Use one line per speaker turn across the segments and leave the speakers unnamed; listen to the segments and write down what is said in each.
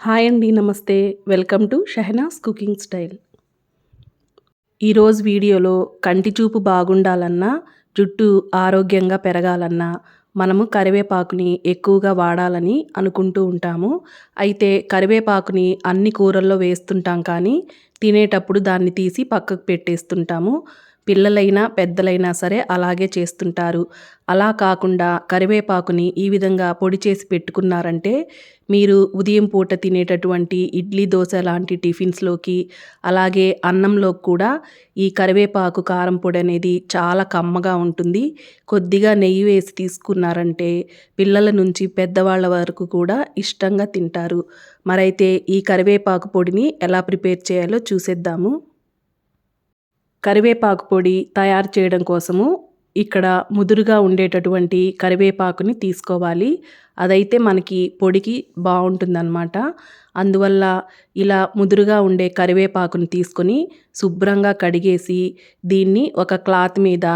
Hi అండి. నమస్తే. Welcome to Shehnaz cooking style. ఈరోజు వీడియోలో కంటి చూపు బాగుండాలన్నా, జుట్టు ఆరోగ్యంగా పెరగాలన్నా, మనము కరివేపాకుని ఎక్కువగా వాడాలని అనుకుంటూ ఉంటాము. అయితే కరివేపాకుని అన్ని కూరల్లో వేస్తుంటాం కానీ, తినేటప్పుడు దాన్ని తీసి పక్కకు పెట్టేస్తుంటాము. పిల్లలైనా, పెద్దలైనా సరే అలాగే చేస్తుంటారు. అలా కాకుండా కరివేపాకుని ఈ విధంగా పొడి చేసి పెట్టుకున్నారంటే, మీరు ఉదయం పూట తినేటటువంటి ఇడ్లీ, దోస లాంటి టిఫిన్స్‌లోకి, అలాగే అన్నంలోకి కూడా ఈ కరివేపాకు కారం పొడి అనేది చాలా కమ్మగా ఉంటుంది. కొద్దిగా నెయ్యి వేసి తీసుకున్నారంటే పిల్లల నుంచి పెద్దవాళ్ళ వరకు కూడా ఇష్టంగా తింటారు. మరైతే ఈ కరివేపాకు పొడిని ఎలా ప్రిపేర్ చేయాలో చూసేద్దాము. కరివేపాకు పొడి తయారు చేయడం కోసము ఇక్కడ ముదురుగా ఉండేటటువంటి కరివేపాకుని తీసుకోవాలి. అదైతే మనకి పొడికి బావుంటుందనమాట. అందువల్ల ఇలా ముదురుగా ఉండే కరివేపాకుని తీసుకొని శుభ్రంగా కడిగేసి దీన్ని ఒక క్లాత్ మీద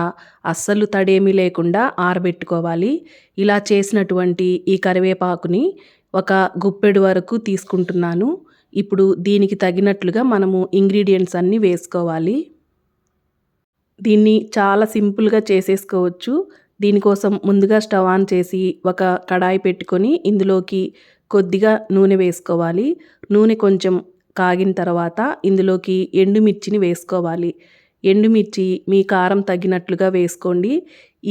అస్సలు తడేమీ లేకుండా ఆరబెట్టుకోవాలి. ఇలా చేసినటువంటి ఈ కరివేపాకుని ఒక గుప్పెడు వరకు తీసుకుంటున్నాను. ఇప్పుడు దీనికి తగినట్లుగా మనము ఇంగ్రీడియెంట్స్ అన్నీ వేసుకోవాలి. దీన్ని చాలా సింపుల్‌గా చేసేసుకోవచ్చు. దీనికోసం ముందుగా స్టవ్ ఆన్ చేసి ఒక కడాయి పెట్టుకొని ఇందులోకి కొద్దిగా నూనె వేసుకోవాలి. నూనె కొంచెం కాగిన తర్వాత ఇందులోకి ఎండుమిర్చిని వేసుకోవాలి. ఎండుమిర్చి మీ కారం తగ్గినట్లుగా వేసుకోండి.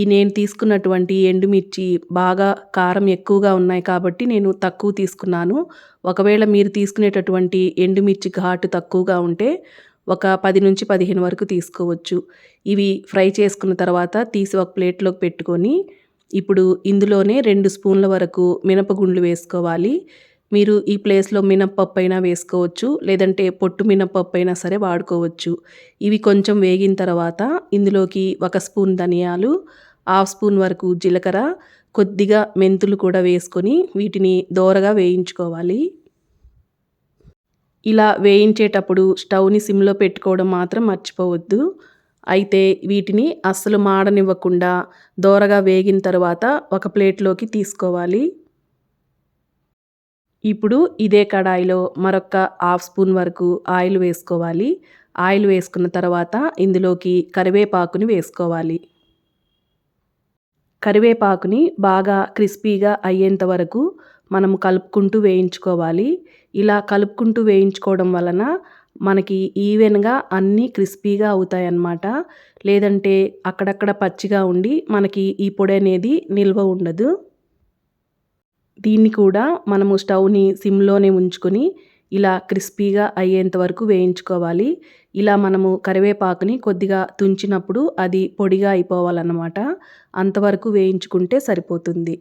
నేను తీసుకున్నటువంటి ఎండుమిర్చి బాగా కారం ఎక్కువగా ఉన్నాయి కాబట్టి నేను తక్కువ తీసుకున్నాను. ఒకవేళ మీరు తీసుకునేటటువంటి ఎండుమిర్చి ఘాటు తక్కువగా ఉంటే ఒక 10-15 వరకు తీసుకోవచ్చు. ఇవి ఫ్రై చేసుకున్న తర్వాత తీసి ఒక ప్లేట్‌లోకి పెట్టుకొని, ఇప్పుడు ఇందులోనే 2 స్పూన్ల వరకు మినపగుండ్లు వేసుకోవాలి. మీరు ఈ ప్లేస్‌లో మినపప్పు అయినా వేసుకోవచ్చు. లేదంటే పొట్టు మినపప్పు అయినా సరే వాడుకోవచ్చు. ఇవి కొంచెం వేగిన తర్వాత ఇందులోకి 1 స్పూన్ ధనియాలు, హాఫ్ స్పూన్ వరకు జీలకర్ర, కొద్దిగా మెంతులు కూడా వేసుకొని వీటిని దోరగా వేయించుకోవాలి. ఇలా వేయించేటప్పుడు స్టవ్‌ని సిమ్‌లో పెట్టుకోవడం మాత్రం మర్చిపోవద్దు. అయితే వీటిని అస్సలు మాడనివ్వకుండా దోరగా వేగిన తర్వాత ఒక ప్లేట్‌లోకి తీసుకోవాలి. ఇప్పుడు ఇదే కడాయిలో మరొక హాఫ్ స్పూన్ వరకు ఆయిల్ వేసుకోవాలి. ఆయిల్ వేసుకున్న తర్వాత ఇందులోకి కరివేపాకుని వేసుకోవాలి. కరివేపాకుని బాగా క్రిస్పీగా అయ్యేంత వరకు మనం కలుపుకుంటూ వేయించుకోవాలి. ఇలా కలుపుకుంటూ వేయించుకోవడం వలన మనకి ఈవెన్‌గా అన్నీ క్రిస్పీగా అవుతాయన్నమాట. లేదంటే అక్కడక్కడ పచ్చిగా ఉండి మనకి ఈ పొడి అనేది నిల్వ ఉండదు. దీన్ని కూడా మనము స్టవ్‌ని సిమ్‌లోనే ఉంచుకొని ఇలా క్రిస్పీగా అయ్యేంత వరకు వేయించుకోవాలి. ఇలా మనము కరివేపాకుని కొద్దిగా తుంచినప్పుడు అది పొడిగా అయిపోవాలన్నమాట. అంతవరకు వేయించుకుంటే సరిపోతుంది.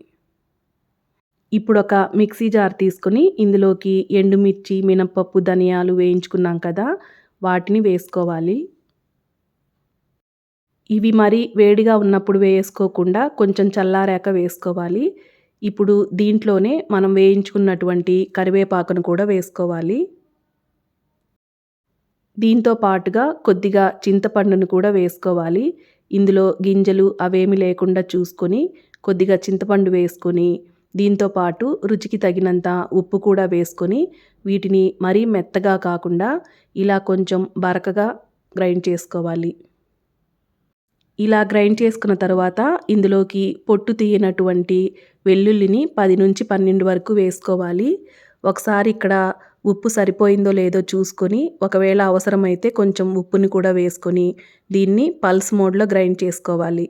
ఇప్పుడొక మిక్సీ జార్ తీసుకొని ఇందులోకి ఎండుమిర్చి, మినపప్పు, ధనియాలు వేయించుకున్నాం కదా! వాటిని వేసుకోవాలి. ఇవి మరీ వేడిగా ఉన్నప్పుడు వేసుకోకుండా కొంచెం చల్లారాక వేసుకోవాలి. ఇప్పుడు దీంట్లోనే మనం వేయించుకున్నటువంటి కరివేపాకును కూడా వేసుకోవాలి. దీంతో పాటుగా కొద్దిగా చింతపండును కూడా వేసుకోవాలి. ఇందులో గింజలు అవేమీ లేకుండా చూసుకొని కొద్దిగా చింతపండు వేసుకొని, దీంతో పాటు రుచికి తగినంత ఉప్పు కూడా వేసుకొని, వీటిని మరీ మెత్తగా కాకుండా ఇలా కొంచెం బరకగా గ్రైండ్ చేసుకోవాలి. ఇలా గ్రైండ్ చేసుకున్న తర్వాత ఇందులోకి పొట్టు తీయనటువంటి వెల్లుల్లిని 10-12 వరకు వేసుకోవాలి. ఒకసారి ఇక్కడ ఉప్పు సరిపోయిందో లేదో చూసుకొని, ఒకవేళ అవసరమైతే కొంచెం ఉప్పుని కూడా వేసుకొని, దీన్ని పల్స్ మోడ్‌లో గ్రైండ్ చేసుకోవాలి.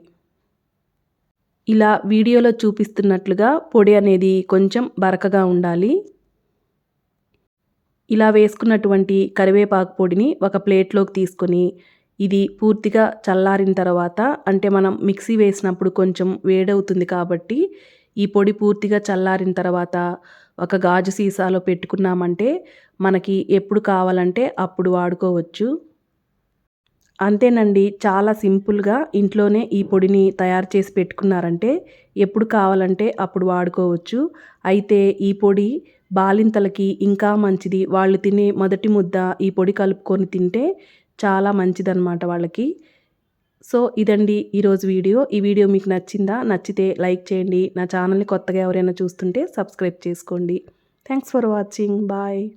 ఇలా వీడియోలో చూపిస్తున్నట్లుగా పొడి అనేది కొంచెం బరకగా ఉండాలి. ఇలా వేసుకున్నటువంటి కరివేపాకు పొడిని ఒక ప్లేట్‌లోకి తీసుకొని, ఇది పూర్తిగా చల్లారిన తర్వాత అంటే మనం మిక్సీ వేసినప్పుడు కొంచెం వేడవుతుంది కాబట్టి, ఈ పొడి పూర్తిగా చల్లారిన తర్వాత ఒక గాజు సీసాలో పెట్టుకున్నామంటే, మనకి ఎప్పుడు కావాలంటే అప్పుడు వాడుకోవచ్చు. అంతేనండి. చాలా సింపుల్‌గా ఇంట్లోనే ఈ పొడిని తయారు చేసి పెట్టుకున్నారంటే, ఎప్పుడు కావాలంటే అప్పుడు వాడుకోవచ్చు. అయితే ఈ పొడి బాలింతలకి ఇంకా మంచిది. వాళ్ళు తినే మొదటి ముద్ద ఈ పొడి కలుపుకొని తింటే చాలా మంచిదనమాట వాళ్ళకి. సో, ఇదండి ఈరోజు వీడియో. ఈ వీడియో మీకు నచ్చిందా? నచ్చితే లైక్ చేయండి. నా ఛానల్‌ని కొత్తగా ఎవరైనా చూస్తుంటే సబ్స్క్రైబ్ చేసుకోండి. Thanks for watching. బాయ్.